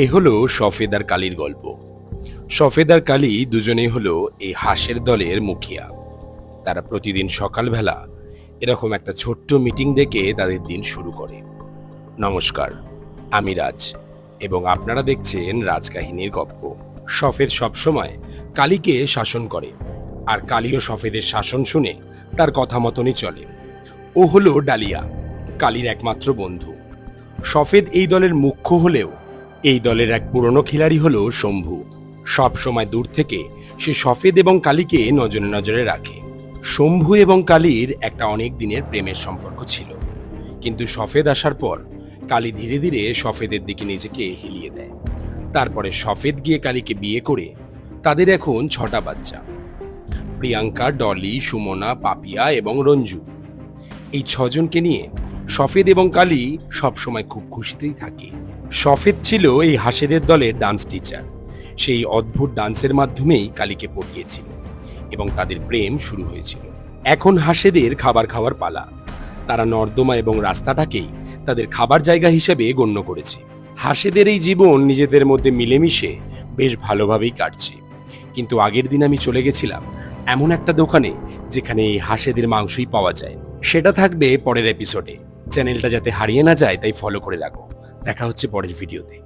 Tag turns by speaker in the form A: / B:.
A: এ হলো সফেদ আর কালীর গল্প। সফেদ আর কালী দুজনেই হলো এই হাঁসের দলের মুখিয়া। তারা প্রতিদিন সকালবেলা এরকম একটা ছোট্ট মিটিং ডেকে তাদের দিন শুরু করে। নমস্কার, আমি রাজ এবং আপনারা দেখছেন রাজকাহিনীর গল্প। সফেদ সবসময় কালীকে শাসন করে, আর কালীও সফেদের শাসন শুনে তার কথা মতনই চলে। ও হলো ডালিয়া, কালীর একমাত্র বন্ধু। সফেদ এই দলের মুখ্য হলেও এই দলের এক পুরনো খিলাড়ি হলো শম্ভু। সব সময় দূর থেকে সে সফেদ এবং কালীকে নজরে নজরে রাখে। শম্ভু এবং কালীর একটা অনেক দিনের প্রেমের সম্পর্ক ছিল, কিন্তু সফেদ আসার পর কালী ধীরে ধীরে সফেদের দিকে নিজেকে হেলিয়ে দেয়। তারপরে সফেদ গিয়ে কালীকে বিয়ে করে তাদের এখন 6টা বাচ্চা: প্রিয়াঙ্কা, ডলি, সুমনা, পাপিয়া এবং রঞ্জু। এই 6জনকে নিয়ে সফেদ এবং কালী সবসময় খুব খুশিতেই থাকে। সফেদ ছিল এই হাঁসেদের দলের ডান্স টিচার। সেই অদ্ভুত ডান্সের মাধ্যমেই কালীকে পটিয়েছিল এবং তাদের প্রেম শুরু হয়েছিল। এখন হাঁসেদের খাবার খাওয়ার পালা। তারা নর্দমা এবং রাস্তাটাকেই তাদের খাবার জায়গা হিসেবে গণ্য করেছে। হাঁসেদের এই জীবন নিজেদের মধ্যে মিলেমিশে বেশ ভালোভাবেই কাটছে। কিন্তু আগের দিন আমি চলে গেছিলাম এমন একটা দোকানে যেখানে এই হাঁসেদের মাংসই পাওয়া যায়। সেটা থাকবে পরের এপিসোডে। চ্যানেলটা যাতে হারিয়ে না যায় তাই ফলো করে রাখো। দেখা হচ্ছে পরের ভিডিওতে।